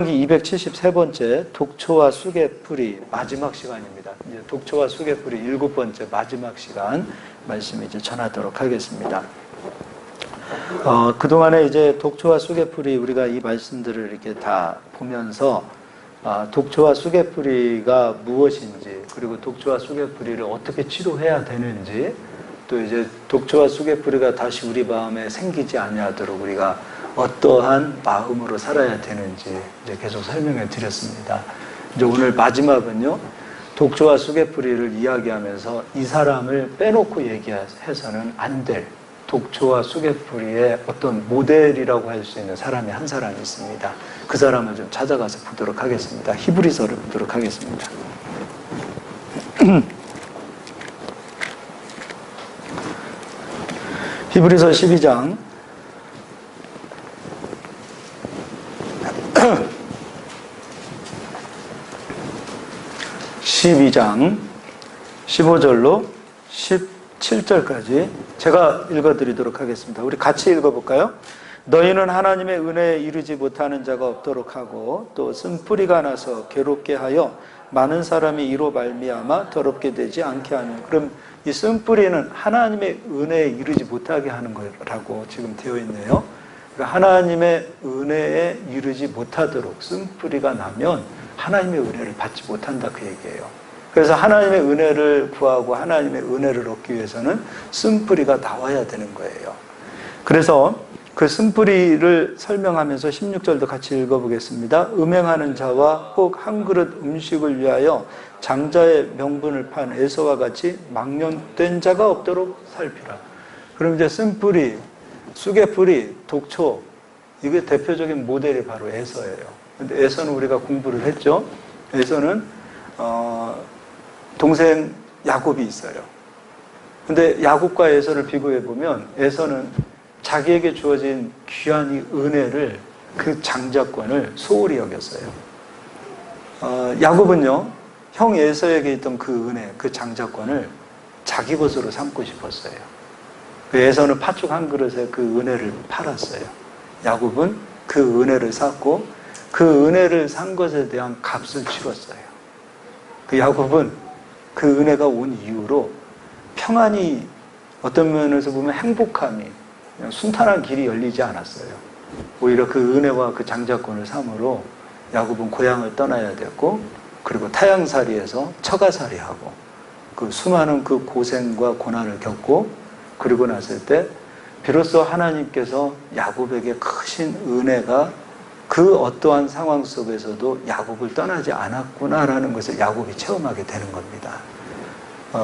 273번째 독초와 쑥의 뿌리 마지막 시간입니다. 이제 독초와 쑥의 뿌리 7번째 마지막 시간 말씀 이제 전하도록 하겠습니다. 그동안에 이제 독초와 쑥의 뿌리 우리가 이 말씀들을 이렇게 다 보면서 독초와 쑥의 뿌리가 무엇인지, 그리고 독초와 쑥의 뿌리를 어떻게 치료해야 되는지, 또 이제 독초와 쑥의 뿌리가 다시 우리 마음에 생기지 아니하도록 우리가 어떠한 마음으로 살아야 되는지 이제 계속 설명해 드렸습니다. 이제 오늘 마지막은요, 독초와 쑥의 뿌리를 이야기하면서 이 사람을 빼놓고 얘기해서는 안 될 독초와 쑥의 뿌리의 어떤 모델이라고 할 수 있는 사람이 한 사람이 있습니다. 그 사람을 좀 찾아가서 보도록 하겠습니다. 히브리서를 보도록 하겠습니다. 히브리서 12장 12장 15절로 17절까지 제가 읽어드리도록 하겠습니다. 우리 같이 읽어볼까요? 너희는 하나님의 은혜에 이르지 못하는 자가 없도록 하고 또 쓴뿌리가 나서 괴롭게 하여 많은 사람이 이로 말미암아 더럽게 되지 않게 하며. 그럼 이 쓴뿌리는 하나님의 은혜에 이르지 못하게 하는 거라고 지금 되어 있네요. 그러니까 하나님의 은혜에 이르지 못하도록 쓴뿌리가 나면 하나님의 은혜를 받지 못한다, 그 얘기예요. 그래서 하나님의 은혜를 구하고 하나님의 은혜를 얻기 위해서는 쓴뿌리가 나와야 되는 거예요. 그래서 그 쓴뿌리를 설명하면서 16절도 같이 읽어보겠습니다. 음행하는 자와 혹 한 그릇 음식을 위하여 장자의 명분을 판 에서와 같이 망령된 자가 없도록 살피라. 그럼 이제 쓴뿌리, 쑥의 뿌리, 독초, 이게 대표적인 모델이 바로 에서예요. 근데 에서는 우리가 공부를 했죠. 에서는 동생 야곱이 있어요. 근데 야곱과 에서를 비교해 보면 에서는 자기에게 주어진 귀한 이 은혜를, 그 장자권을 소홀히 여겼어요. 야곱은요, 형 에서에게 있던 그 은혜, 그 장자권을 자기 것으로 삼고 싶었어요. 에서는 팥죽 한 그릇에 그 은혜를 팔았어요. 야곱은 그 은혜를 샀고 그 은혜를 산 것에 대한 값을 치렀어요. 그 야곱은 그 은혜가 온 이후로 평안이, 어떤 면에서 보면 행복함이, 그냥 순탄한 길이 열리지 않았어요. 오히려 그 은혜와 그 장자권을 삼으로 야곱은 고향을 떠나야 됐고, 그리고 타향살이에서 처가살이하고 그 수많은 그 고생과 고난을 겪고, 그리고 났을 때 비로소 하나님께서 야곱에게 크신 은혜가 그 어떠한 상황 속에서도 야곱을 떠나지 않았구나라는 것을 야곱이 체험하게 되는 겁니다.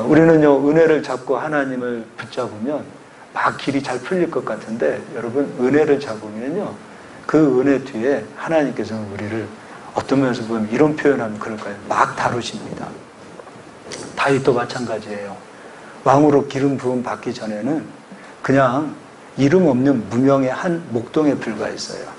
우리는요, 은혜를 잡고 하나님을 붙잡으면 막 길이 잘 풀릴 것 같은데, 여러분, 은혜를 잡으면요, 그 은혜 뒤에 하나님께서는 우리를 어떤 면에서 보면 이런 표현하면 그럴까요? 막 다루십니다. 다윗도 마찬가지예요. 왕으로 기름 부음 받기 전에는 그냥 이름 없는 무명의 한 목동에 불과했어요.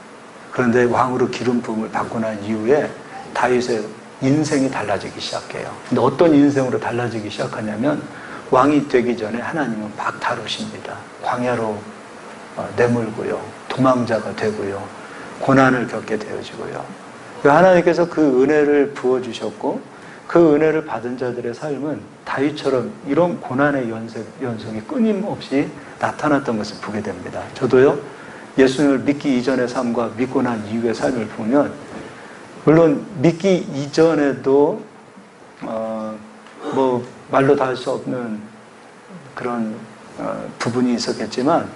그런데 왕으로 기름 부음을 받고 난 이후에 다윗의 인생이 달라지기 시작해요. 근데 어떤 인생으로 달라지기 시작하냐면, 왕이 되기 전에 하나님은 막 다루십니다. 광야로 내몰고요, 도망자가 되고요, 고난을 겪게 되어지고요. 하나님께서 그 은혜를 부어주셨고, 그 은혜를 받은 자들의 삶은 다윗처럼 이런 고난의 연속이 끊임없이 나타났던 것을 보게 됩니다. 저도요, 예수님을 믿기 이전의 삶과 믿고 난 이후의 삶을 보면, 물론 믿기 이전에도 뭐 말로 다 할 수 없는 그런 부분이 있었겠지만,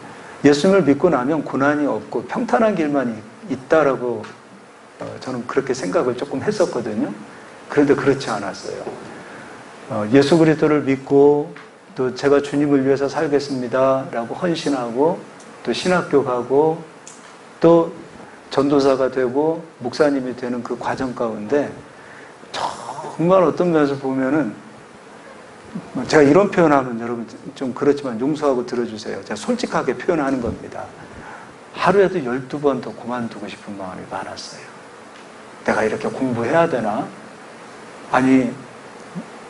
예수님을 믿고 나면 고난이 없고 평탄한 길만 있다라고 저는 그렇게 생각을 조금 했었거든요. 그런데 그렇지 않았어요. 예수 그리스도를 믿고 또 제가 주님을 위해서 살겠습니다 라고 헌신하고 또 신학교 가고 또 전도사가 되고 목사님이 되는 그 과정 가운데 정말 어떤 면에서 보면은, 제가 이런 표현하면 여러분 좀 그렇지만 용서하고 들어주세요. 제가 솔직하게 표현하는 겁니다. 하루에도 12번 더 그만두고 싶은 마음이 많았어요. 내가 이렇게 공부해야 되나? 아니,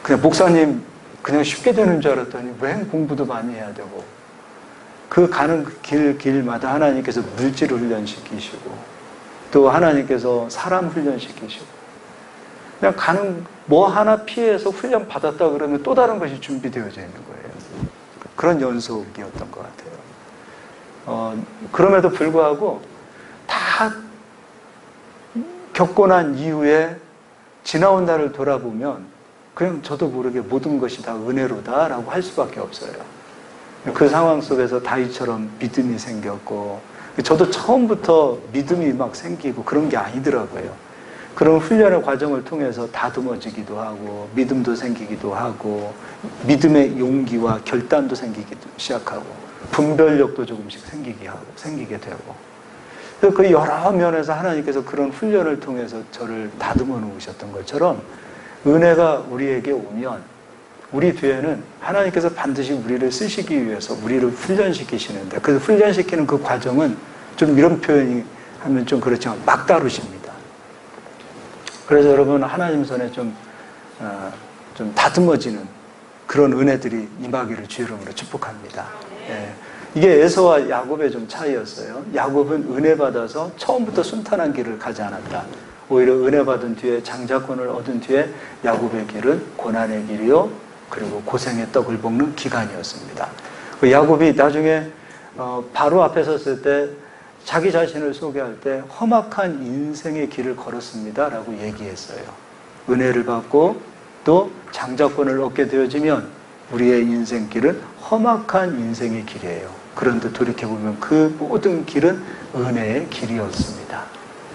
그냥 목사님 그냥 쉽게 되는 줄 알았더니 왜 공부도 많이 해야 되고, 그 가는 길마다 하나님께서 물질을 훈련시키시고 또 하나님께서 사람 훈련시키시고, 그냥 가는 뭐 하나 피해서 훈련 받았다 그러면 또 다른 것이 준비되어져 있는 거예요. 그런 연속이었던 것 같아요. 그럼에도 불구하고 다 겪고 난 이후에 지나온 날을 돌아보면 그냥 저도 모르게 모든 것이 다 은혜로다라고 할 수밖에 없어요. 그 상황 속에서 다윗처럼 믿음이 생겼고, 저도 처음부터 믿음이 막 생기고 그런 게 아니더라고요. 그런 훈련의 과정을 통해서 다듬어지기도 하고, 믿음도 생기기도 하고, 믿음의 용기와 결단도 생기기도 시작하고, 분별력도 조금씩 생기게 되고. 그래서 그 여러 면에서 하나님께서 그런 훈련을 통해서 저를 다듬어 놓으셨던 것처럼, 은혜가 우리에게 오면 우리 뒤에는 하나님께서 반드시 우리를 쓰시기 위해서 우리를 훈련시키시는데, 그 훈련시키는 그 과정은 좀 이런 표현이 하면 좀 그렇지만 막다르십니다. 그래서 여러분, 하나님 손에 좀 다듬어지는 그런 은혜들이 임하기를 주의 이름으로 축복합니다. 예. 이게 에서와 야곱의 좀 차이였어요. 야곱은 은혜 받아서 처음부터 순탄한 길을 가지 않았다. 오히려 은혜 받은 뒤에 장자권을 얻은 뒤에 야곱의 길은 고난의 길이요, 그리고 고생의 떡을 볶는 기간이었습니다. 그 야곱이 나중에 바로 앞에 섰을 때 자기 자신을 소개할 때 험악한 인생의 길을 걸었습니다 라고 얘기했어요. 은혜를 받고 또 장자권을 얻게 되어지면 우리의 인생길은 험악한 인생의 길이에요. 그런데 돌이켜보면 그 모든 길은 은혜의 길이었습니다.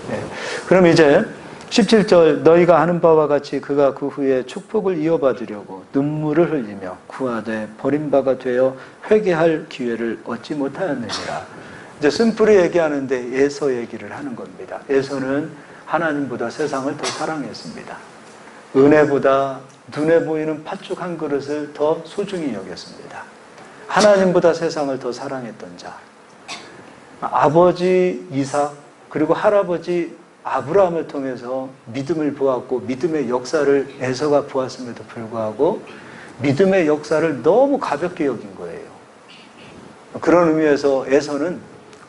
네. 그럼 이제 17절, 너희가 아는 바와 같이 그가 그 후에 축복을 이어받으려고 눈물을 흘리며 구하되 버림바가 되어 회개할 기회를 얻지 못하였느니라. 이제 쓴뿌리 얘기하는데 에서 얘기를 하는 겁니다. 에서는 하나님보다 세상을 더 사랑했습니다. 은혜보다 눈에 보이는 팥죽 한 그릇을 더 소중히 여겼습니다. 하나님보다 세상을 더 사랑했던 자. 아버지 이삭 그리고 할아버지 아브라함을 통해서 믿음을 보았고, 믿음의 역사를 에서가 보았음에도 불구하고 믿음의 역사를 너무 가볍게 여긴 거예요. 그런 의미에서 에서는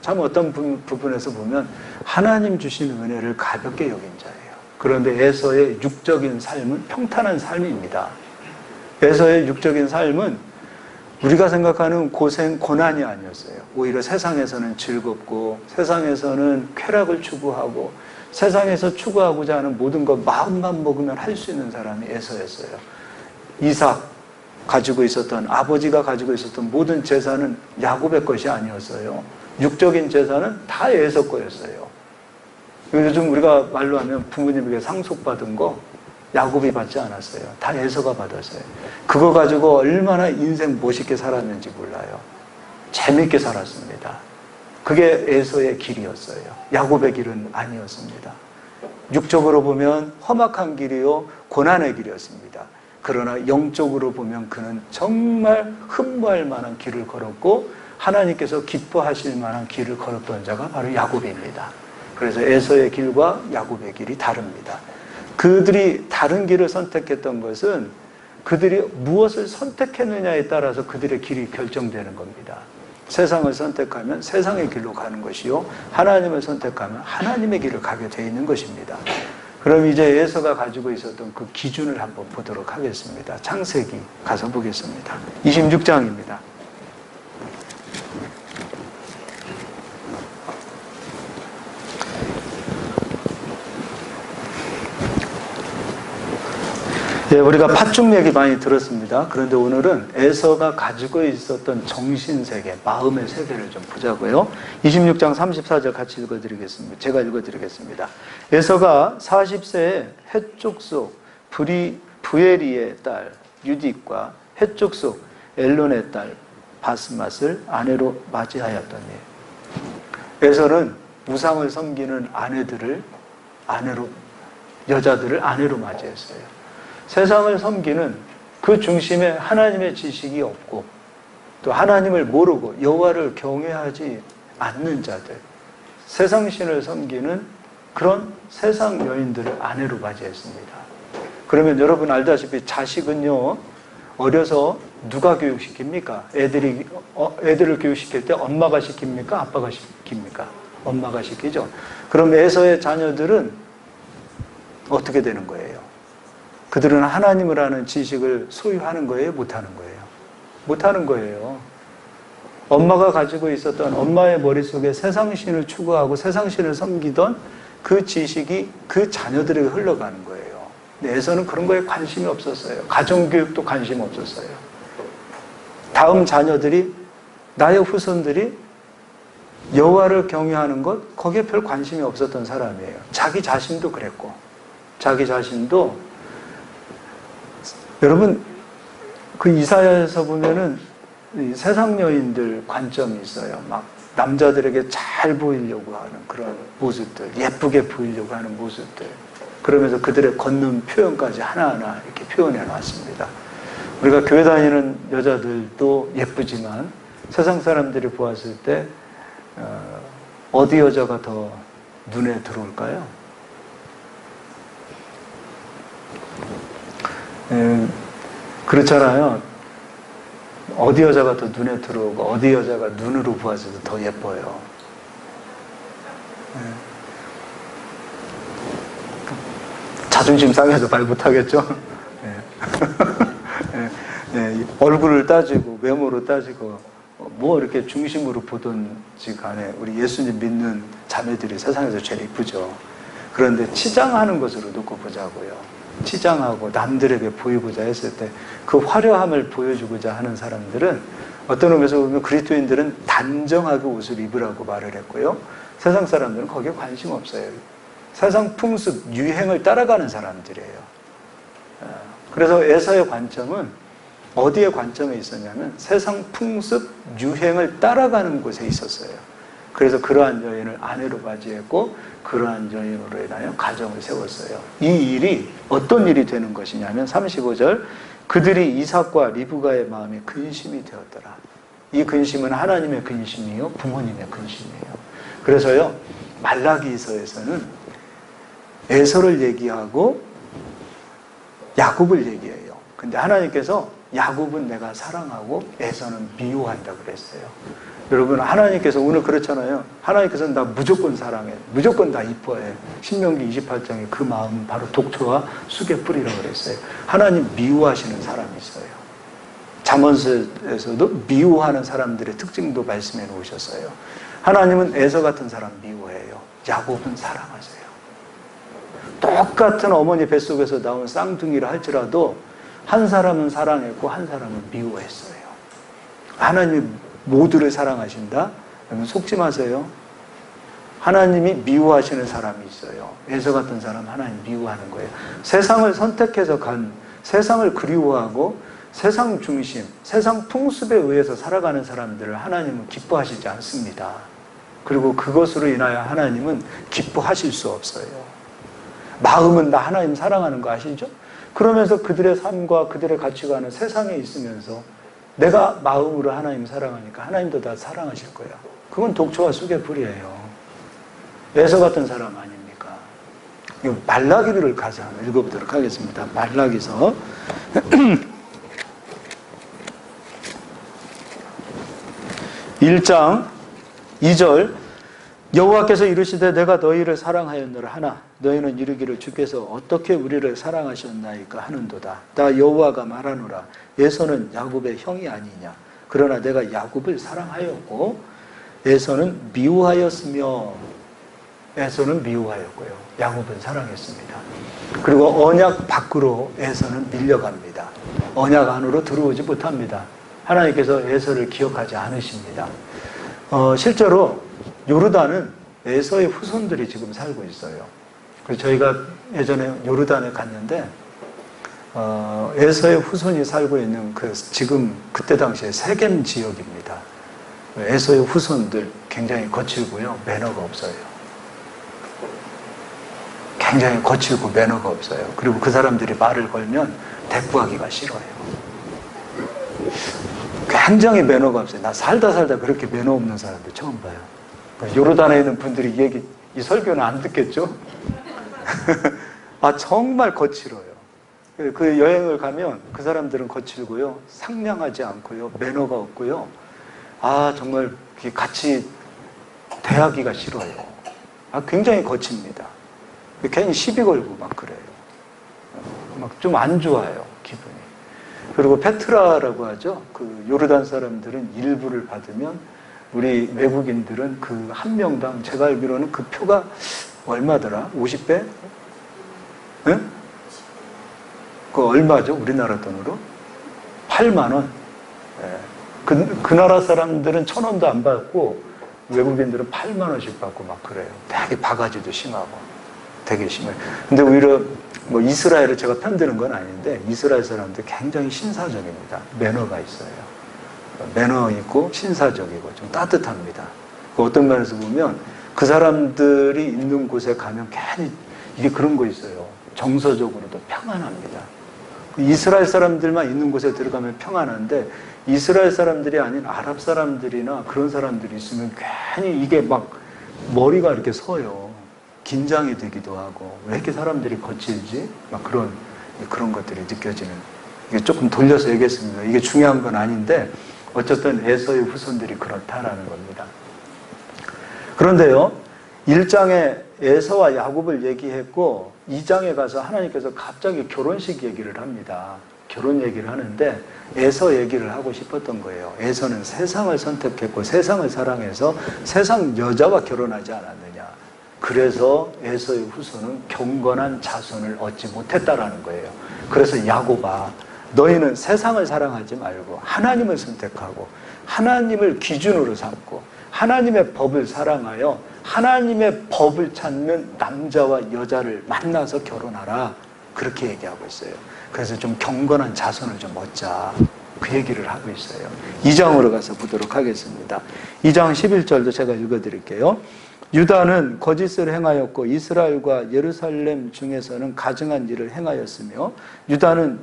참 어떤 부분에서 보면 하나님 주신 은혜를 가볍게 여긴 자예요. 그런데 에서의 육적인 삶은 평탄한 삶입니다. 에서의 육적인 삶은 우리가 생각하는 고생, 고난이 아니었어요. 오히려 세상에서는 즐겁고, 세상에서는 쾌락을 추구하고, 세상에서 추구하고자 하는 모든 것 마음만 먹으면 할 수 있는 사람이 에서였어요. 이삭 가지고 있었던, 아버지가 가지고 있었던 모든 재산은 야곱의 것이 아니었어요. 육적인 재산은 다 에서 거였어요. 요즘 우리가 말로 하면 부모님에게 상속받은 거 야곱이 받지 않았어요. 다 에서가 받았어요. 그거 가지고 얼마나 인생 멋있게 살았는지 몰라요. 재밌게 살았습니다. 그게 에서의 길이었어요. 야곱의 길은 아니었습니다. 육적으로 보면 험악한 길이요, 고난의 길이었습니다. 그러나 영적으로 보면 그는 정말 흠모할 만한 길을 걸었고, 하나님께서 기뻐하실 만한 길을 걸었던 자가 바로 야곱입니다. 그래서 에서의 길과 야곱의 길이 다릅니다. 그들이 다른 길을 선택했던 것은 그들이 무엇을 선택했느냐에 따라서 그들의 길이 결정되는 겁니다. 세상을 선택하면 세상의 길로 가는 것이요, 하나님을 선택하면 하나님의 길을 가게 되어 있는 것입니다. 그럼 이제 에서가 가지고 있었던 그 기준을 한번 보도록 하겠습니다. 창세기 가서 보겠습니다. 26장입니다. 예, 우리가 팥죽 얘기 많이 들었습니다. 그런데 오늘은 에서가 가지고 있었던 정신세계, 마음의 세계를 좀 보자고요. 26장 34절 같이 읽어드리겠습니다. 제가 읽어드리겠습니다. 에서가 40세에 헷족 속 부에리의 딸 유딕과 헷족 속 엘론의 딸 바스맛을 아내로 맞이하였더니, 에서는 우상을 섬기는 여자들을 아내로 맞이했어요. 세상을 섬기는 그 중심에 하나님의 지식이 없고, 또 하나님을 모르고 여호와를 경외하지 않는 자들, 세상신을 섬기는 그런 세상 여인들을 아내로 맞이했습니다. 그러면 여러분 알다시피 자식은요, 어려서 누가 교육시킵니까? 애들을 교육시킬 때 엄마가 시킵니까? 아빠가 시킵니까? 엄마가 시키죠. 그럼 에서의 자녀들은 어떻게 되는 거예요? 그들은 하나님을 아는 지식을 소유하는 거예요? 못하는 거예요? 못하는 거예요. 엄마가 가지고 있었던 엄마의 머릿속에 세상신을 추구하고 세상신을 섬기던 그 지식이 그 자녀들에게 흘러가는 거예요. 근데 에서는 그런 거에 관심이 없었어요. 가정교육도 관심 없었어요. 다음 자녀들이, 나의 후손들이 여호와를 경외하는 것, 거기에 별 관심이 없었던 사람이에요. 자기 자신도 그랬고, 자기 자신도, 여러분, 그 이사야에서 보면은 이 세상 여인들 관점이 있어요. 막 남자들에게 잘 보이려고 하는 그런 모습들, 예쁘게 보이려고 하는 모습들. 그러면서 그들의 걷는 표현까지 하나하나 이렇게 표현해 놨습니다. 우리가 교회 다니는 여자들도 예쁘지만 세상 사람들이 보았을 때 어디 여자가 더 눈에 들어올까요? 그렇잖아요. 어디 여자가 더 눈에 들어오고 어디 여자가 눈으로 보았을 때 더 예뻐요. 자존심 상해서 말 못하겠죠? 얼굴을 따지고 외모로 따지고 뭐 이렇게 중심으로 보던지 간에 우리 예수님 믿는 자매들이 세상에서 제일 이쁘죠. 그런데 치장하는 것으로 놓고 보자고요. 치장하고 남들에게 보이고자 했을 때 그 화려함을 보여주고자 하는 사람들은 어떤 의미에서 보면 그리스도인들은 단정하게 옷을 입으라고 말을 했고요. 세상 사람들은 거기에 관심 없어요. 세상 풍습, 유행을 따라가는 사람들이에요. 그래서 에서의 관점은 어디에 관점에 있었냐면 세상 풍습, 유행을 따라가는 곳에 있었어요. 그래서 그러한 여인을 아내로 맞이했고 그러한 여인으로 인하여 가정을 세웠어요. 이 일이 어떤 일이 되는 것이냐면 35절 그들이 이삭과 리브가의 마음에 근심이 되었더라. 이 근심은 하나님의 근심이요 부모님의 근심이에요. 그래서요 말라기서에서는 에서를 얘기하고 야곱을 얘기해요. 근데 하나님께서 야곱은 내가 사랑하고 에서는 미워한다 그랬어요. 여러분 하나님께서 오늘 그렇잖아요. 하나님께서는 나 무조건 사랑해. 무조건 다 이뻐해. 신명기 28장에 그 마음은 바로 독초와 쑥의 뿌리라고 그랬어요. 하나님 미워하시는 사람이 있어요. 잠언서에서도 미워하는 사람들의 특징도 말씀해 놓으셨어요. 하나님은 에서 같은 사람 미워해요. 야곱은 사랑하세요. 똑같은 어머니 뱃속에서 나온 쌍둥이라 할지라도 한 사람은 사랑했고 한 사람은 미워했어요. 하나님이 모두를 사랑하신다? 그러면 속지 마세요. 하나님이 미워하시는 사람이 있어요. 에서 같은 사람 하나님 미워하는 거예요. 세상을 선택해서 간, 세상을 그리워하고 세상 중심, 세상 풍습에 의해서 살아가는 사람들을 하나님은 기뻐하시지 않습니다. 그리고 그것으로 인하여 하나님은 기뻐하실 수 없어요. 마음은 나 하나님 사랑하는 거 아시죠? 그러면서 그들의 삶과 그들의 가치관은 세상에 있으면서 내가 마음으로 하나님 사랑하니까 하나님도 다 사랑하실 거야. 그건 독초와 쑥의 뿌리예요. 에서 같은 사람 아닙니까? 이거 말라기를 가서 한번 읽어보도록 하겠습니다. 말라기서 1장 2절 여호와께서 이르시되 내가 너희를 사랑하였노라 하나 너희는 이르기를 주께서 어떻게 우리를 사랑하셨나이까 하는도다. 나 여호와가 말하노라 에서는 야곱의 형이 아니냐. 그러나 내가 야곱을 사랑하였고 에서는 미워하였으며 에서는 미워하였고요. 야곱은 사랑했습니다. 그리고 언약 밖으로 에서는 밀려갑니다. 언약 안으로 들어오지 못합니다. 하나님께서 에서를 기억하지 않으십니다. 실제로 요르단은 에서의 후손들이 지금 살고 있어요. 그래서 저희가 예전에 요르단에 갔는데 에서의 후손이 살고 있는 지금 그때 당시에 세겜 지역입니다. 에서의 후손들 굉장히 거칠고요. 매너가 없어요. 굉장히 거칠고 매너가 없어요. 그리고 그 사람들이 말을 걸면 대꾸하기가 싫어요. 굉장히 매너가 없어요. 나 살다 그렇게 매너 없는 사람들 처음 봐요. 요르단에 있는 분들이 이 설교는 안 듣겠죠? 정말 거칠어요. 그 여행을 가면 그 사람들은 거칠고요. 상냥하지 않고요. 매너가 없고요. 정말 같이 대하기가 싫어요. 굉장히 거칩니다. 괜히 시비 걸고 막 그래요. 막 좀 안 좋아요, 기분이. 그리고 페트라라고 하죠. 그 요르단 사람들은 일부를 받으면 우리 외국인들은 그 한 명당 제가 알기로는 그 표가 얼마더라? 50배? 응? 그 얼마죠? 우리나라 돈으로? 8만 원. 예. 그 나라 사람들은 1,000원도 안 받고 외국인들은 8만 원씩 받고 막 그래요. 되게 바가지도 심하고 되게 심해요. 근데 오히려 뭐 이스라엘을 제가 편드는 건 아닌데 이스라엘 사람들 굉장히 신사적입니다. 매너가 있어요. 매너 있고 신사적이고 좀 따뜻합니다. 어떤 면에서 보면 그 사람들이 있는 곳에 가면 괜히 이게 그런 거 있어요. 정서적으로도 평안합니다. 이스라엘 사람들만 있는 곳에 들어가면 평안한데 이스라엘 사람들이 아닌 아랍 사람들이나 그런 사람들이 있으면 괜히 이게 막 머리가 이렇게 서요. 긴장이 되기도 하고 왜 이렇게 사람들이 거칠지? 막 그런 것들이 느껴지는. 이게 조금 돌려서 얘기했습니다. 이게 중요한 건 아닌데 어쨌든 에서의 후손들이 그렇다라는 겁니다. 그런데요, 1장에 에서와 야곱을 얘기했고 2장에 가서 하나님께서 갑자기 결혼식 얘기를 합니다. 결혼 얘기를 하는데 에서 얘기를 하고 싶었던 거예요. 에서는 세상을 선택했고 세상을 사랑해서 세상 여자와 결혼하지 않았느냐. 그래서 에서의 후손은 경건한 자손을 얻지 못했다라는 거예요. 그래서 야곱아, 너희는 세상을 사랑하지 말고 하나님을 선택하고 하나님을 기준으로 삼고 하나님의 법을 사랑하여 하나님의 법을 찾는 남자와 여자를 만나서 결혼하라. 그렇게 얘기하고 있어요. 그래서 좀 경건한 자손을 좀 얻자. 그 얘기를 하고 있어요. 2장으로 가서 보도록 하겠습니다. 2장 11절도 제가 읽어드릴게요. 유다는 거짓을 행하였고 이스라엘과 예루살렘 중에서는 가증한 일을 행하였으며 유다는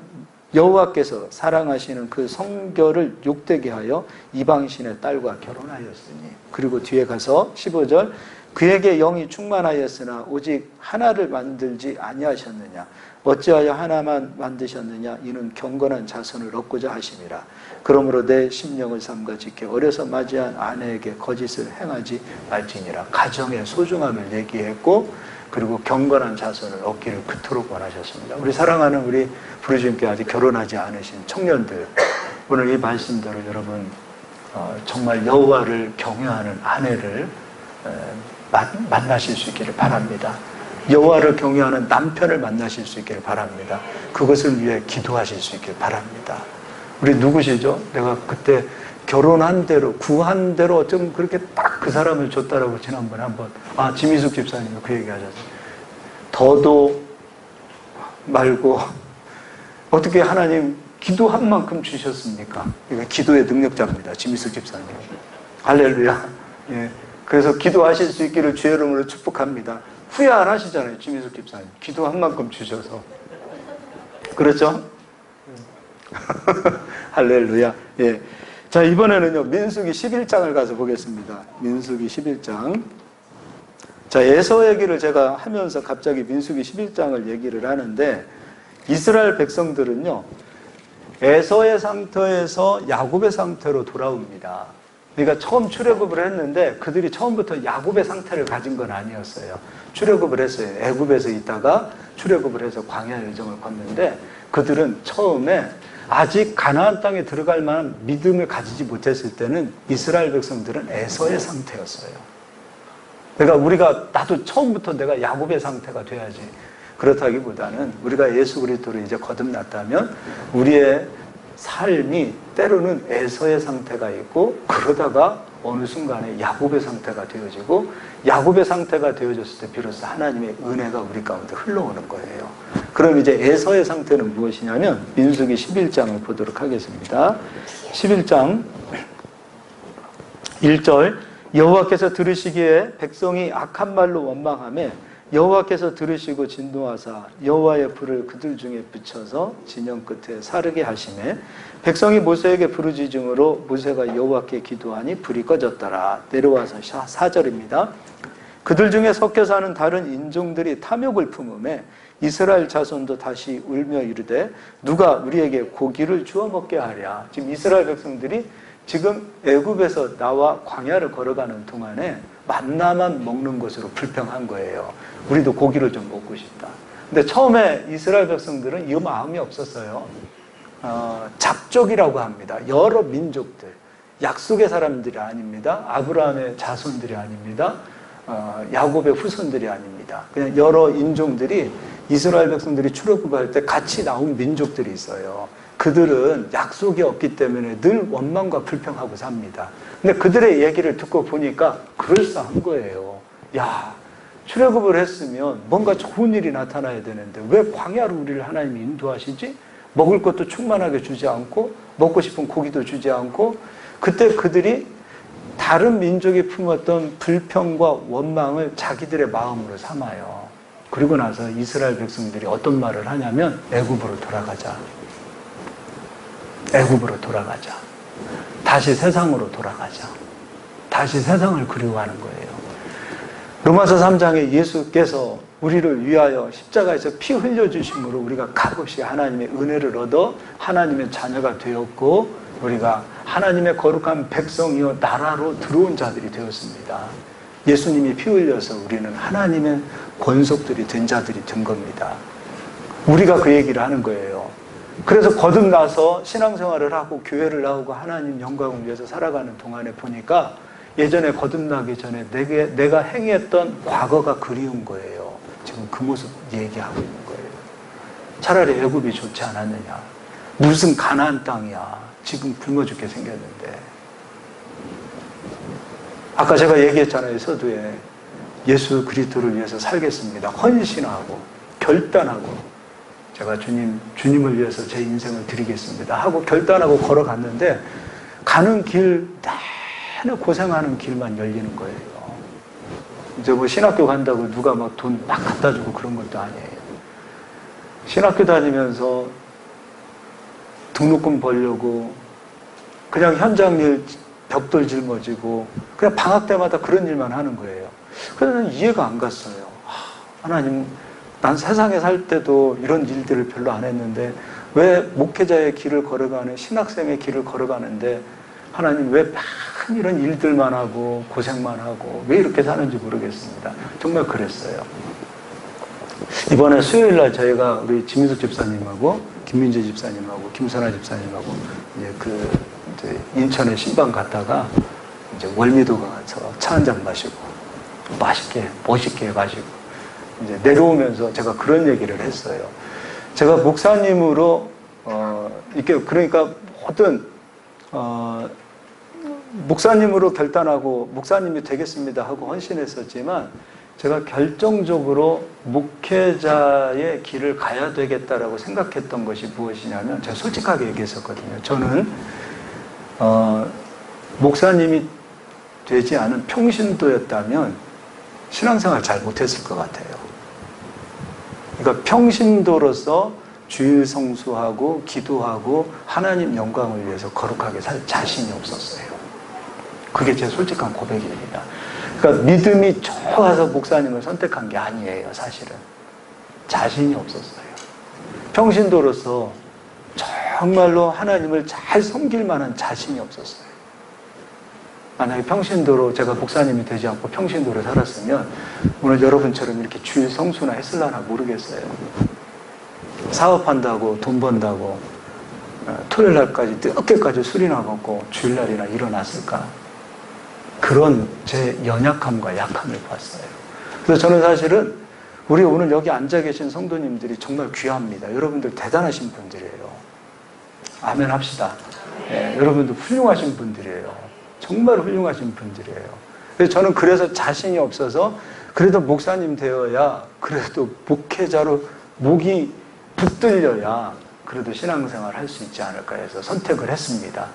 여호와께서 사랑하시는 그 성결을 욕되게 하여 이방신의 딸과 결혼하였으니. 그리고 뒤에 가서 15절 그에게 영이 충만하였으나 오직 하나를 만들지 아니하셨느냐. 어찌하여 하나만 만드셨느냐. 이는 경건한 자손을 얻고자 하심이라. 그러므로 내 심령을 삼가 지켜 어려서 맞이한 아내에게 거짓을 행하지 말지니라. 가정의 소중함을 얘기했고 그리고 경건한 자손을 얻기를 그토록 원하셨습니다. 우리 사랑하는 우리 부르주님께 아직 결혼하지 않으신 청년들, 오늘 이 말씀대로 여러분 정말 여호와를 경외하는 아내를 만나실 수 있기를 바랍니다. 여호와를 경외하는 남편을 만나실 수 있기를 바랍니다. 그것을 위해 기도하실 수 있기를 바랍니다. 우리 누구시죠? 내가 그때 결혼한 대로 구한 대로 어쩜 그렇게 딱 그 사람을 줬다라고 지난번에 한번 지미숙 집사님이 그 얘기 하셨어요. 더도 말고 어떻게 하나님 기도한 만큼 주셨습니까? 이거 기도의 능력자입니다. 지미숙 집사님. 할렐루야. 예. 그래서 기도하실 수 있기를 주의 이름으로 축복합니다. 후회 안 하시잖아요. 지미숙 집사님. 기도한 만큼 주셔서. 그렇죠? 할렐루야. 예. 자, 이번에는요, 민수기 11장을 가서 보겠습니다. 민수기 11장. 자, 에서 얘기를 제가 하면서 갑자기 민수기 11장을 얘기를 하는데, 이스라엘 백성들은요, 에서의 상태에서 야곱의 상태로 돌아옵니다. 그러니까 처음 출애굽을 했는데, 그들이 처음부터 야곱의 상태를 가진 건 아니었어요. 출애굽을 했어요. 애굽에서 있다가 출애굽을 해서 광야 여정을 걷는데, 그들은 처음에 아직 가나안 땅에 들어갈 만한 믿음을 가지지 못했을 때는 이스라엘 백성들은 에서의 상태였어요. 그러니까 나도 처음부터 내가 야곱의 상태가 돼야지. 그렇다기보다는 우리가 예수 그리스도로 이제 거듭났다면 우리의 삶이 때로는 에서의 상태가 있고 그러다가 어느 순간에 야곱의 상태가 되어지고 야곱의 상태가 되어졌을 때 비로소 하나님의 은혜가 우리 가운데 흘러오는 거예요. 그럼 이제 에서의 상태는 무엇이냐면 민수기 11장을 보도록 하겠습니다. 11장 1절 여호와께서 들으시기에 백성이 악한 말로 원망하며 여호와께서 들으시고 진노하사 여호와의 불을 그들 중에 붙여서 진영 끝에 사르게 하시매 백성이 모세에게 부르짖음으로 모세가 여호와께 기도하니 불이 꺼졌더라. 내려와서 4절입니다. 그들 중에 섞여 사는 다른 인종들이 탐욕을 품음에 이스라엘 자손도 다시 울며 이르되 누가 우리에게 고기를 주워 먹게 하랴. 지금 이스라엘 백성들이 지금 애굽에서 나와 광야를 걸어가는 동안에 만나만 먹는 것으로 불평한 거예요. 우리도 고기를 좀 먹고 싶다. 근데 처음에 이스라엘 백성들은 이 마음이 없었어요. 잡족이라고 합니다. 여러 민족들, 약속의 사람들이 아닙니다. 아브라함의 자손들이 아닙니다. 야곱의 후손들이 아닙니다. 그냥 여러 인종들이 이스라엘 백성들이 출애굽할 때 같이 나온 민족들이 있어요. 그들은 약속이 없기 때문에 늘 원망과 불평하고 삽니다. 근데 그들의 얘기를 듣고 보니까 그럴싸한 거예요. 야, 출애굽을 했으면 뭔가 좋은 일이 나타나야 되는데 왜 광야로 우리를 하나님이 인도하시지? 먹을 것도 충만하게 주지 않고 먹고 싶은 고기도 주지 않고. 그때 그들이 다른 민족이 품었던 불평과 원망을 자기들의 마음으로 삼아요. 그리고 나서 이스라엘 백성들이 어떤 말을 하냐면 애굽으로 돌아가자. 애굽으로 돌아가자. 다시 세상으로 돌아가자. 다시 세상을 그리워하는 거예요. 로마서 3장에 예수께서 우리를 위하여 십자가에서 피 흘려주심으로 우리가 값없이 하나님의 은혜를 얻어 하나님의 자녀가 되었고 우리가 하나님의 거룩한 백성이요 나라로 들어온 자들이 되었습니다. 예수님이 피 흘려서 우리는 하나님의 권속들이 된 자들이 된 겁니다. 우리가 그 얘기를 하는 거예요. 그래서 거듭나서 신앙생활을 하고 교회를 나오고 하나님 영광을 위해서 살아가는 동안에 보니까 예전에 거듭나기 전에 내가 행했던 과거가 그리운 거예요. 지금 그 모습 얘기하고 있는 거예요. 차라리 애굽이 좋지 않았느냐. 무슨 가나안 땅이야. 지금 굶어 죽게 생겼는데. 아까 제가 얘기했잖아요. 서두에 예수 그리스도를 위해서 살겠습니다. 헌신하고 결단하고 제가 주님을 위해서 제 인생을 드리겠습니다 하고 결단하고 걸어갔는데 가는 길 내내 고생하는 길만 열리는 거예요. 이제 뭐 신학교 간다고 누가 막 돈 막 갖다 주고 그런 것도 아니에요. 신학교 다니면서 등록금 벌려고 그냥 현장 일 벽돌 짊어지고 그냥 방학 때마다 그런 일만 하는 거예요. 그래서 저는 이해가 안 갔어요. 하나님, 난 세상에 살 때도 이런 일들을 별로 안 했는데 왜 목회자의 길을 걸어가는 신학생의 길을 걸어가는데 하나님 왜 많은 이런 일들만 하고 고생만 하고 왜 이렇게 사는지 모르겠습니다. 정말 그랬어요. 이번에 수요일날 저희가 우리 지민석 집사님하고 김민재 집사님하고 김선아 집사님하고 이제 인천에 신방 갔다가 이제 월미도 가서 차 한잔 마시고 맛있게 멋있게 마시고 이제 내려오면서 제가 그런 얘기를 했어요. 제가 목사님으로 이렇게 그러니까 모든 목사님으로 결단하고 목사님이 되겠습니다 하고 헌신했었지만 제가 결정적으로 목회자의 길을 가야 되겠다라고 생각했던 것이 무엇이냐면 제가 솔직하게 얘기했었거든요. 저는 목사님이 되지 않은 평신도였다면 신앙생활 잘 못했을 것 같아요. 그러니까 평신도로서 주일 성수하고 기도하고 하나님 영광을 위해서 거룩하게 살 자신이 없었어요. 그게 제 솔직한 고백입니다. 그러니까 믿음이 좋아서 목사님을 선택한 게 아니에요. 사실은 자신이 없었어요. 평신도로서 정말로 하나님을 잘 섬길 만한 자신이 없었어요. 만약에 평신도로 제가 목사님이 되지 않고 평신도로 살았으면 오늘 여러분처럼 이렇게 주일 성수나 했을라나 모르겠어요. 사업한다고 돈 번다고 토요일 날까지 늦게까지 술이나 먹고 주일날이나 일어났을까? 그런 제 연약함과 약함을 봤어요. 그래서 저는 사실은 우리 오늘 여기 앉아 계신 성도님들이 정말 귀합니다. 여러분들 대단하신 분들이에요. 아멘 합시다. 네, 여러분들 훌륭하신 분들이에요. 정말 훌륭하신 분들이에요. 그래서 저는 그래서 자신이 없어서 그래도 목사님 되어야 그래도 목회자로 목이 붙들려야 그래도 신앙생활 할 수 있지 않을까 해서 선택을 했습니다.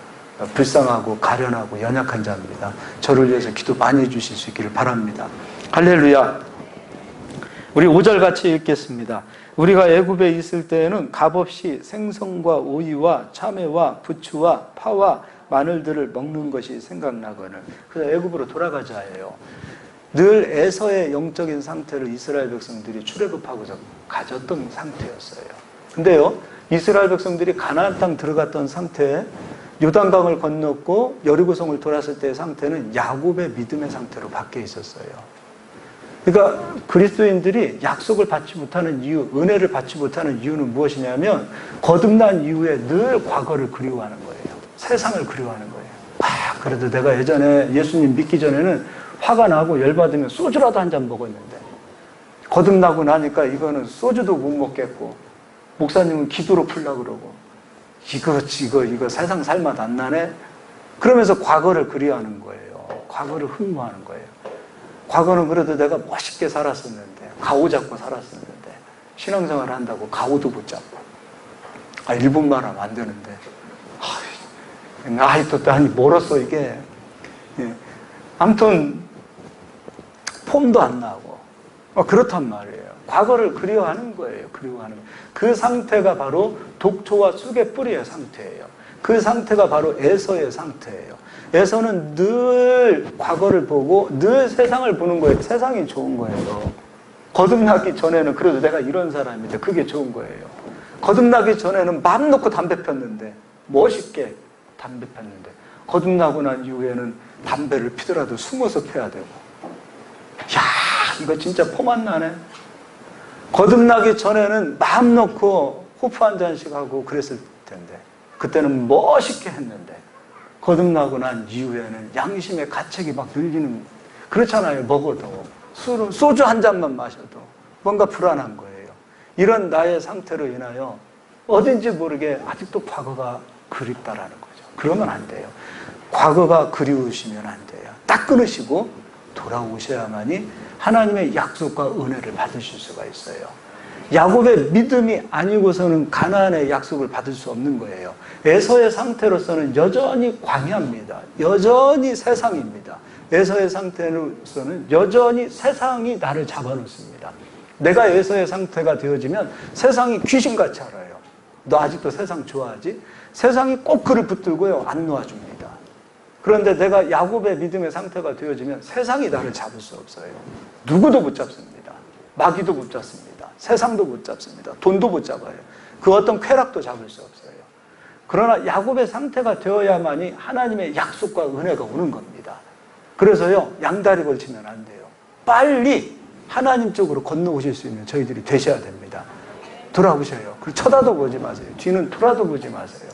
불쌍하고 가련하고 연약한 자입니다. 저를 위해서 기도 많이 해주실 수 있기를 바랍니다. 할렐루야. 우리 5절 같이 읽겠습니다. 우리가 애굽에 있을 때에는 값없이 생선과 오이와 참외와 부추와 파와 마늘들을 먹는 것이 생각나거늘. 그래서 애굽으로 돌아가자예요. 늘 에서의 영적인 상태를 이스라엘 백성들이 출애굽하고서 가졌던 상태였어요. 근데요, 이스라엘 백성들이 가나안 땅 들어갔던 상태에 요단강을 건넜고 여리고성을 돌았을 때의 상태는 야곱의 믿음의 상태로 바뀌어 있었어요. 그러니까 그리스도인들이 약속을 받지 못하는 이유, 은혜를 받지 못하는 이유는 무엇이냐면 거듭난 이후에 늘 과거를 그리워하는 거예요. 세상을 그리워하는 거예요. 그래도 내가 예전에 예수님 믿기 전에는 화가 나고 열받으면 소주라도 한 잔 먹었는데 거듭나고 나니까 이거는 소주도 못 먹겠고 목사님은 기도로 풀려고 그러고 이거 세상 살맛 안 나네? 그러면서 과거를 그리워하는 거예요. 과거를 흠모하는 거예요. 과거는 그래도 내가 멋있게 살았었는데 가오 잡고 살았었는데 신앙생활 한다고 가오도 못 잡고 일본말 하면 안 되는데 아직도 아니 멀었어 이게. 아무튼 폼도 안 나고 그렇단 말이에요. 과거를 그리워하는 거예요. 그리워하는 거예요. 그 상태가 바로 독초와 쑥의 뿌리의 상태예요. 그 상태가 바로 에서의 상태예요. 에서는 늘 과거를 보고 늘 세상을 보는 거예요. 세상이 좋은 거예요. 거듭나기 전에는 그래도 내가 이런 사람인데 그게 좋은 거예요. 거듭나기 전에는 마음 놓고 담배 폈는데 멋있게 담배 폈는데 거듭나고 난 이후에는 담배를 피더라도 숨어서 펴야 되고 이거 진짜 폼 안 나네. 거듭나기 전에는 마음 놓고 호프 한 잔씩 하고 그랬을 텐데 그때는 멋있게 했는데 거듭나고 난 이후에는 양심의 가책이 막 눌리는 그렇잖아요. 먹어도 술은 소주 한 잔만 마셔도 뭔가 불안한 거예요. 이런 나의 상태로 인하여 어딘지 모르게 아직도 과거가 그립다라는 거죠. 그러면 안 돼요. 과거가 그리우시면 안 돼요. 딱 끊으시고 돌아오셔야만이 하나님의 약속과 은혜를 받으실 수가 있어요. 야곱의 믿음이 아니고서는 가나안의 약속을 받을 수 없는 거예요. 에서의 상태로서는 여전히 광야입니다. 여전히 세상입니다. 에서의 상태로서는 여전히 세상이 나를 잡아놓습니다. 내가 에서의 상태가 되어지면 세상이 귀신같이 알아요. 너 아직도 세상 좋아하지? 세상이 꼭 그를 붙들고요 안 놓아줍니다. 그런데 내가 야곱의 믿음의 상태가 되어지면 세상이 나를 잡을 수 없어요. 누구도 못 잡습니다. 마귀도 못 잡습니다. 세상도 못 잡습니다. 돈도 못 잡아요. 그 어떤 쾌락도 잡을 수 없어요. 그러나 야곱의 상태가 되어야만이 하나님의 약속과 은혜가 오는 겁니다. 그래서요 양다리 걸치면 안 돼요. 빨리 하나님 쪽으로 건너오실 수 있는 저희들이 되셔야 됩니다. 돌아오셔요. 그리고 쳐다도 보지 마세요. 뒤는 돌아도 보지 마세요.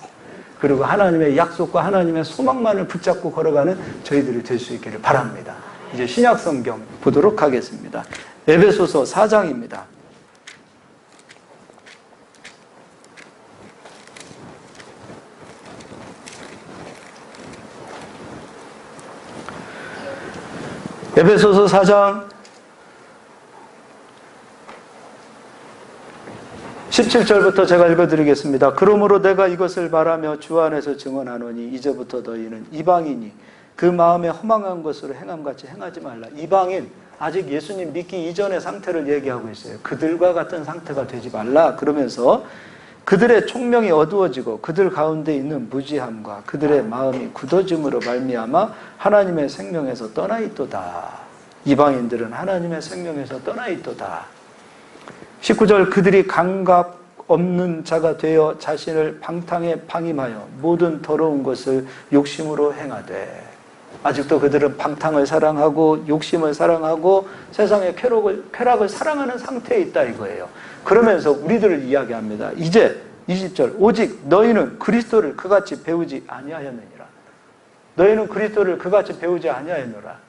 그리고 하나님의 약속과 하나님의 소망만을 붙잡고 걸어가는 저희들이 될 수 있기를 바랍니다. 이제 신약 성경 보도록 하겠습니다. 에베소서 4장입니다. 에베소서 4장 17절부터 제가 읽어드리겠습니다. 그러므로 내가 이것을 말하며 주 안에서 증언하노니 이제부터 너희는 이방인이 그 마음에 허망한 것으로 행함같이 행하지 말라. 이방인, 아직 예수님 믿기 이전의 상태를 얘기하고 있어요. 그들과 같은 상태가 되지 말라. 그러면서 그들의 총명이 어두워지고 그들 가운데 있는 무지함과 그들의 마음이 굳어짐으로 말미암아 하나님의 생명에서 떠나 있도다. 이방인들은 하나님의 생명에서 떠나 있도다. 19절 그들이 감각 없는 자가 되어 자신을 방탕에 방임하여 모든 더러운 것을 욕심으로 행하되. 아직도 그들은 방탕을 사랑하고 욕심을 사랑하고 세상의 쾌락을 사랑하는 상태에 있다 이거예요. 그러면서 우리들을 이야기합니다. 이제 20절 오직 너희는 그리스도를 그같이 배우지 아니하였느니라. 너희는 그리스도를 그같이 배우지 아니하였노라.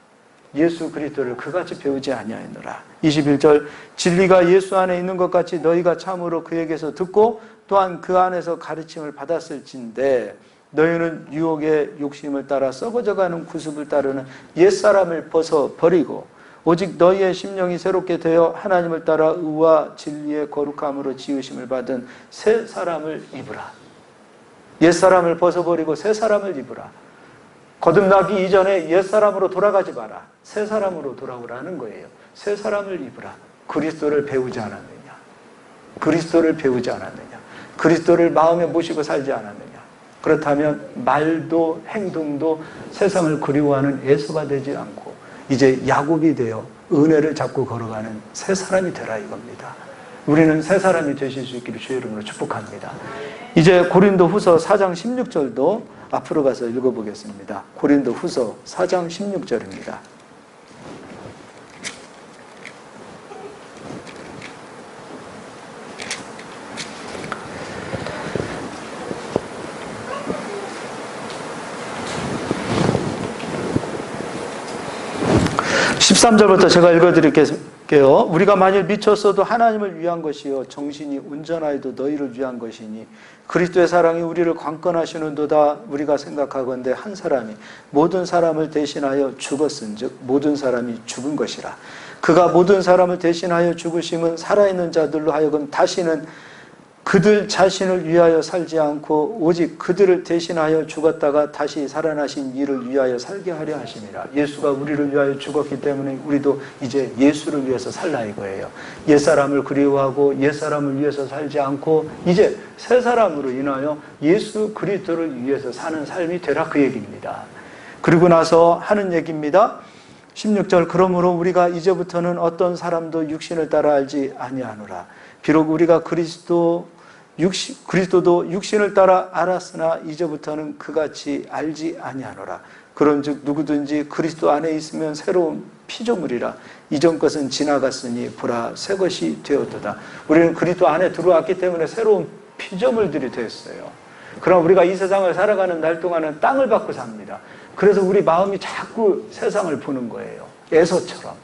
예수 그리스도를 그같이 배우지 아니하였노라. 21절 진리가 예수 안에 있는 것 같이 너희가 참으로 그에게서 듣고 또한 그 안에서 가르침을 받았을진데 너희는 유혹의 욕심을 따라 썩어져가는 구습을 따르는 옛사람을 벗어버리고 오직 너희의 심령이 새롭게 되어 하나님을 따라 의와 진리의 거룩함으로 지으심을 받은 새 사람을 입으라. 옛사람을 벗어버리고 새 사람을 입으라. 거듭나기 이전에 옛사람으로 돌아가지 마라. 새 사람으로 돌아오라는 거예요. 새 사람을 입으라. 그리스도를 배우지 않았느냐? 그리스도를 배우지 않았느냐? 그리스도를 마음에 모시고 살지 않았느냐? 그렇다면 말도 행동도 세상을 그리워하는 에서가 되지 않고 이제 야곱이 되어 은혜를 잡고 걸어가는 새 사람이 되라 이겁니다. 우리는 새 사람이 되실 수 있기를 주의 이름으로 축복합니다. 이제 고린도 후서 4장 16절도 앞으로 가서 읽어보겠습니다. 고린도 후서 4장 16절입니다. (13절부터) 제가 읽어드릴게요. 우리가 만일 미쳤어도 하나님을 위한 것이요 정신이 온전하여도 너희를 위한 것이니 그리스도의 사랑이 우리를 관건하시는도다. 우리가 생각하건대 한 사람이 모든 사람을 대신하여 죽었은즉 모든 사람이 죽은 것이라. 그가 모든 사람을 대신하여 죽으심은 살아있는 자들로 하여금 다시는 그들 자신을 위하여 살지 않고 오직 그들을 대신하여 죽었다가 다시 살아나신 이를 위하여 살게 하려 하심이라. 예수가 우리를 위하여 죽었기 때문에 우리도 이제 예수를 위해서 살라 이거예요. 옛사람을 그리워하고 옛사람을 위해서 살지 않고 이제 새 사람으로 인하여 예수 그리스도를 위해서 사는 삶이 되라, 그 얘기입니다. 그리고 나서 하는 얘기입니다. 16절, 그러므로 우리가 이제부터는 어떤 사람도 육신을 따라 알지 아니하노라. 비록 우리가 그리스도도 육신을 따라 알았으나 이제부터는 그같이 알지 아니하노라. 그런즉 누구든지 그리스도 안에 있으면 새로운 피조물이라. 이전 것은 지나갔으니 보라 새 것이 되었도다. 우리는 그리스도 안에 들어왔기 때문에 새로운 피조물들이 됐어요. 그럼 우리가 이 세상을 살아가는 날 동안은 땅을 받고 삽니다. 그래서 우리 마음이 자꾸 세상을 보는 거예요. 에서처럼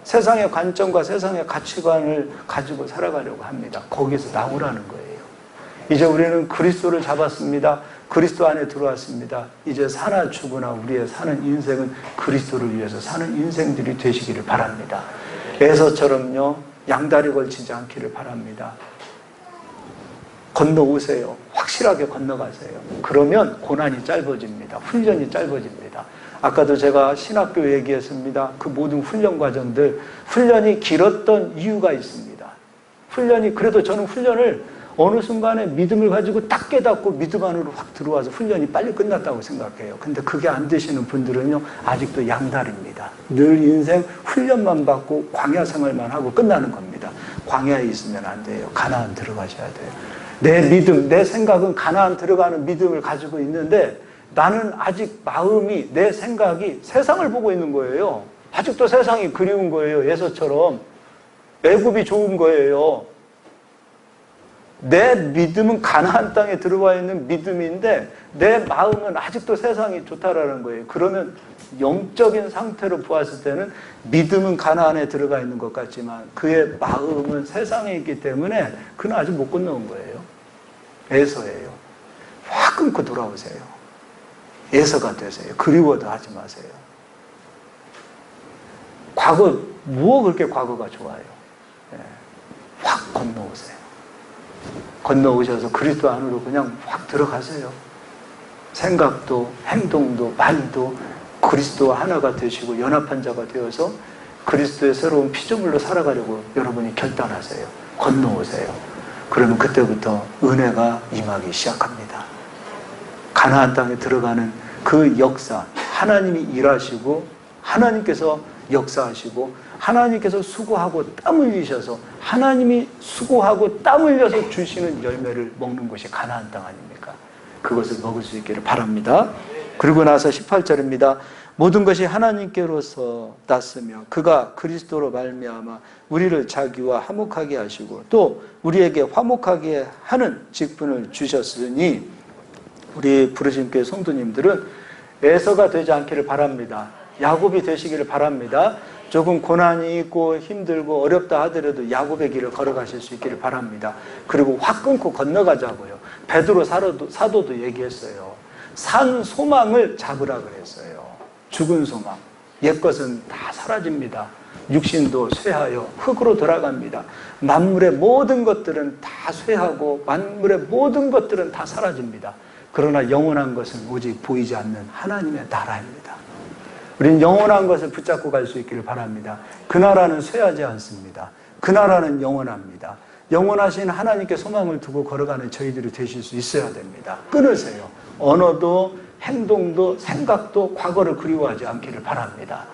세상의 관점과 세상의 가치관을 가지고 살아가려고 합니다. 거기서 나오라는 거예요. 이제 우리는 그리스도를 잡았습니다. 그리스도 안에 들어왔습니다. 이제 사나 죽으나 우리의 사는 인생은 그리스도를 위해서 사는 인생들이 되시기를 바랍니다. 에서처럼요, 양다리 걸치지 않기를 바랍니다. 건너오세요. 확실하게 건너가세요. 그러면 고난이 짧아집니다. 훈련이 짧아집니다. 아까도 제가 신학교 얘기했습니다. 그 모든 훈련 과정들, 훈련이 길었던 이유가 있습니다. 훈련이, 그래도 저는 훈련을 어느 순간에 믿음을 가지고 딱 깨닫고 믿음 안으로 확 들어와서 훈련이 빨리 끝났다고 생각해요. 근데 그게 안 되시는 분들은요, 아직도 양다리입니다. 늘 인생 훈련만 받고 광야 생활만 하고 끝나는 겁니다. 광야에 있으면 안 돼요. 가나안 들어가셔야 돼요. 내 믿음, 내 생각은 가나안 들어가는 믿음을 가지고 있는데 나는 아직 마음이, 내 생각이 세상을 보고 있는 거예요. 아직도 세상이 그리운 거예요. 에서처럼. 애굽이 좋은 거예요. 내 믿음은 가나안 땅에 들어와 있는 믿음인데 내 마음은 아직도 세상이 좋다라는 거예요. 그러면 영적인 상태로 보았을 때는 믿음은 가나안에 들어가 있는 것 같지만 그의 마음은 세상에 있기 때문에 그는 아직 못 건너온 거예요. 에서예요. 확 끊고 돌아오세요. 에서가 되세요. 그리워도 하지 마세요. 과거, 뭐 그렇게 과거가 좋아요? 확 건너오세요. 건너오셔서 그리스도 안으로 그냥 확 들어가세요. 생각도 행동도 말도 그리스도와 하나가 되시고 연합한 자가 되어서 그리스도의 새로운 피조물로 살아가려고 여러분이 결단하세요. 건너오세요. 그러면 그때부터 은혜가 임하기 시작합니다. 가나안 땅에 들어가는 그 역사, 하나님이 일하시고 하나님께서 역사하시고 하나님께서 수고하고 땀 흘리셔서 하나님이 수고하고 땀 흘려서 주시는 열매를 먹는 것이 가나안 땅 아닙니까? 그것을 먹을 수 있기를 바랍니다. 그리고 나서 18절입니다. 모든 것이 하나님께로서 났으며 그가 그리스도로 말미암아 우리를 자기와 화목하게 하시고 또 우리에게 화목하게 하는 직분을 주셨으니 우리 부르심 교회 성도님들은 에서가 되지 않기를 바랍니다. 야곱이 되시기를 바랍니다. 조금 고난이 있고 힘들고 어렵다 하더라도 야곱의 길을 걸어가실 수 있기를 바랍니다. 그리고 확 끊고 건너가자고요. 베드로 사도도 얘기했어요. 산 소망을 잡으라 그랬어요. 죽은 소망. 옛것은 다 사라집니다. 육신도 쇠하여 흙으로 돌아갑니다. 만물의 모든 것들은 다 쇠하고 만물의 모든 것들은 다 사라집니다. 그러나 영원한 것은 오직 보이지 않는 하나님의 나라입니다. 우리는 영원한 것을 붙잡고 갈 수 있기를 바랍니다. 그 나라는 쇠하지 않습니다. 그 나라는 영원합니다. 영원하신 하나님께 소망을 두고 걸어가는 저희들이 되실 수 있어야 됩니다. 끊으세요. 언어도 행동도 생각도 과거를 그리워하지 않기를 바랍니다.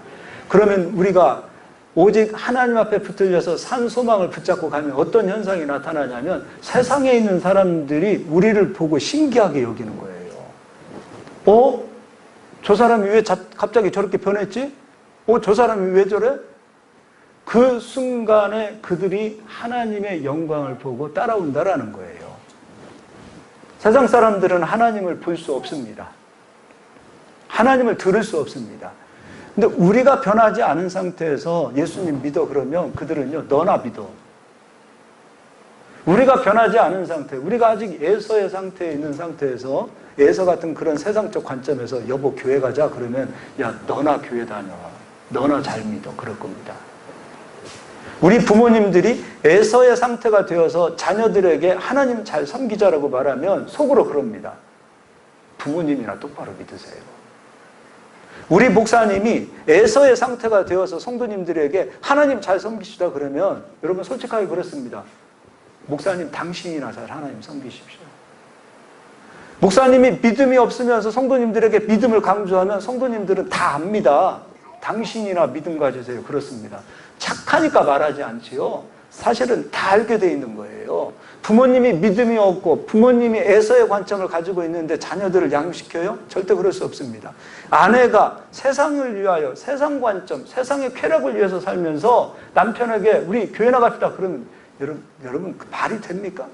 그러면 우리가 오직 하나님 앞에 붙들려서 산 소망을 붙잡고 가면 어떤 현상이 나타나냐면 세상에 있는 사람들이 우리를 보고 신기하게 여기는 거예요. 저 사람이 왜 갑자기 저렇게 변했지? 저 사람이 왜 저래? 그 순간에 그들이 하나님의 영광을 보고 따라온다라는 거예요. 세상 사람들은 하나님을 볼 수 없습니다. 하나님을 들을 수 없습니다. 근데 우리가 변하지 않은 상태에서 예수님 믿어 그러면 그들은요, 너나 믿어. 우리가 변하지 않은 상태, 우리가 아직 에서의 상태에 있는 상태에서 에서 같은 그런 세상적 관점에서 여보 교회 가자 그러면 야 너나 교회 다녀. 너나 잘 믿어. 그럴 겁니다. 우리 부모님들이 에서의 상태가 되어서 자녀들에게 하나님 잘 섬기자라고 말하면 속으로 그럽니다. 부모님이나 똑바로 믿으세요. 우리 목사님이 에서의 상태가 되어서 성도님들에게 하나님 잘 섬기시다 그러면 여러분 솔직하게 그렇습니다. 목사님 당신이나 잘 하나님 섬기십시오. 목사님이 믿음이 없으면서 성도님들에게 믿음을 강조하면 성도님들은 다 압니다. 당신이나 믿음 가지세요. 그렇습니다. 착하니까 말하지 않지요. 사실은 다 알게 돼 있는 거예요. 부모님이 믿음이 없고 부모님이 에서의 관점을 가지고 있는데 자녀들을 양육시켜요? 절대 그럴 수 없습니다. 아내가 세상을 위하여 세상 관점, 세상의 쾌락을 위해서 살면서 남편에게 우리 교회 나갑시다 그러면 여러분 그 말이 됩니까?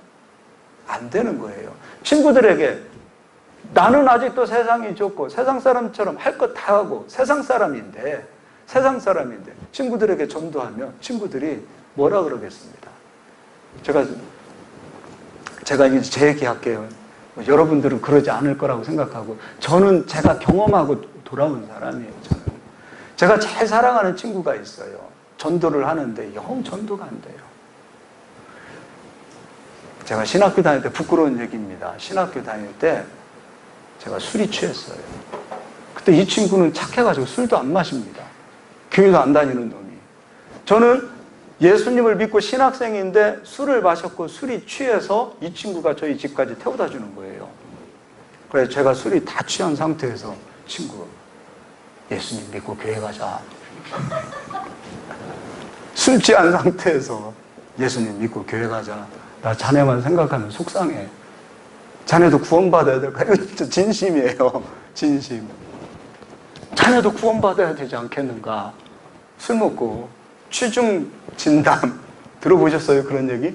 안 되는 거예요. 친구들에게 나는 아직도 세상이 좋고 세상 사람처럼 할 것 다 하고 세상 사람인데 친구들에게 전도하면 친구들이 뭐라 그러겠습니다. 제가 이제 제 얘기할게요. 여러분들은 그러지 않을 거라고 생각하고 저는 제가 경험하고 돌아온 사람이에요. 제가 제일 사랑하는 친구가 있어요. 전도를 하는데 영 전도가 안 돼요. 제가 신학교 다닐 때 부끄러운 얘기입니다. 신학교 다닐 때 제가 술이 취했어요. 그때 이 친구는 착해가지고 술도 안 마십니다. 교회도 안 다니는 놈이. 저는 예수님을 믿고 신학생인데 술을 마셨고 술이 취해서 이 친구가 저희 집까지 태워다 주는 거예요. 그래서 제가 술이 다 취한 상태에서 친구 예수님 믿고 교회 가자. 술 취한 상태에서 예수님 믿고 교회 가자. 나 자네만 생각하면 속상해. 자네도 구원받아야 될까? 이거 진짜 진심이에요. 진심. 자네도 구원받아야 되지 않겠는가? 술 먹고 취중 진담 들어보셨어요? 그런 얘기?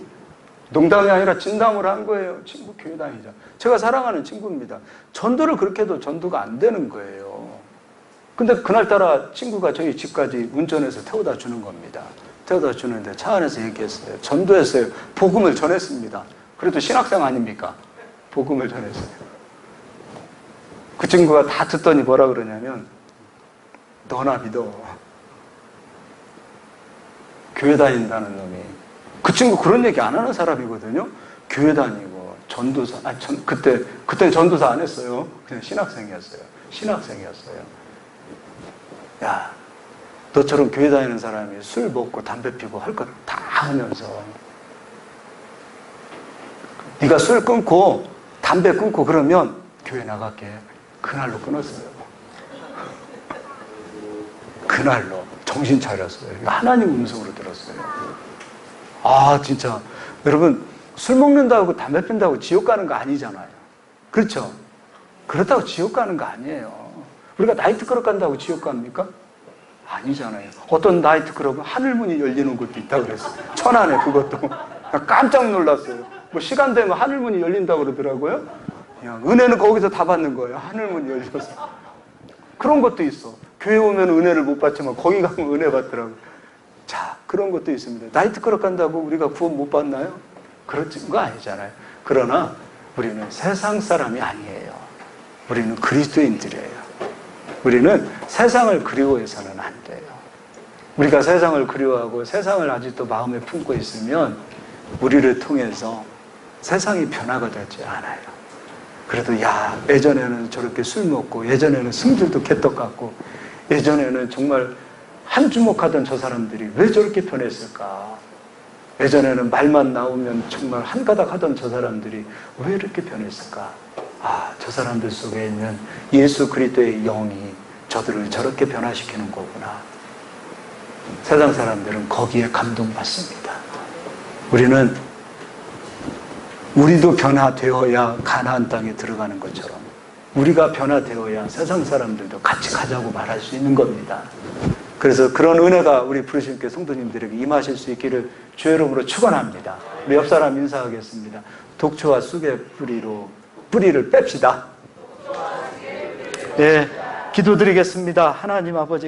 농담이 아니라 진담을 한 거예요. 친구 교회 다니자. 제가 사랑하는 친구입니다. 전도를 그렇게 해도 전도가 안 되는 거예요. 근데 그날따라 친구가 저희 집까지 운전해서 태워다 주는 겁니다. 태워다 주는데 차 안에서 얘기했어요. 전도했어요. 복음을 전했습니다. 그래도 신학생 아닙니까? 복음을 전했어요. 그 친구가 다 듣더니 뭐라 그러냐면 너나 믿어. 교회 다닌다는 놈이. 그 친구 그런 얘기 안 하는 사람이거든요. 교회 다니고 전도사. 그때 전도사 안 했어요. 그냥 신학생이었어요. 야, 너처럼 교회 다니는 사람이 술 먹고 담배 피고 할 것 다 하면서 네가 술 끊고 담배 끊고 그러면 교회 나갈게. 그날로 끊었어요. 그날로 정신 차렸어요. 하나님 음성으로 들었어요. 아 진짜 여러분 술 먹는다고 담배 핀다고 지옥 가는 거 아니잖아요. 그렇죠? 그렇다고 지옥 가는 거 아니에요. 우리가 나이트클럽 간다고 지옥 갑니까? 아니잖아요. 어떤 나이트클럽은 하늘문이 열리는 곳도 있다고 그랬어요. 천안에 그것도. 깜짝 놀랐어요. 뭐 시간 되면 하늘문이 열린다고 그러더라고요. 그냥 은혜는 거기서 다 받는 거예요. 하늘문이 열려서. 그런 것도 있어. 교회 오면 은혜를 못 받지만 거기 가면 은혜 받더라고요. 자, 그런 것도 있습니다. 나이트클럽 간다고 우리가 구원 못 받나요? 그런 거 아니잖아요. 그러나 우리는 세상 사람이 아니에요. 우리는 그리스도인들이에요. 우리는 세상을 그리워해서는 안 돼요. 우리가 세상을 그리워하고 세상을 아직도 마음에 품고 있으면 우리를 통해서 세상이 변화가 되지 않아요. 그래도 야, 예전에는 저렇게 술 먹고 예전에는 승질도 개떡 같고 예전에는 정말 한 주먹하던 저 사람들이 왜 저렇게 변했을까? 예전에는 말만 나오면 정말 한 가닥 하던 저 사람들이 왜 이렇게 변했을까? 아, 저 사람들 속에 있는 예수 그리스도의 영이 저들을 저렇게 변화시키는 거구나. 세상 사람들은 거기에 감동받습니다. 우리도 변화되어야 가나안 땅에 들어가는 것처럼 우리가 변화되어야 세상 사람들도 같이 가자고 말할 수 있는 겁니다. 그래서 그런 은혜가 우리 부르심교회 성도님들에게 임하실 수 있기를 주의 이름으로 축원합니다. 우리 옆 사람 인사하겠습니다. 독초와 쑥의 뿌리로 뿌리를 뺍시다. 예, 기도드리겠습니다. 하나님 아버지.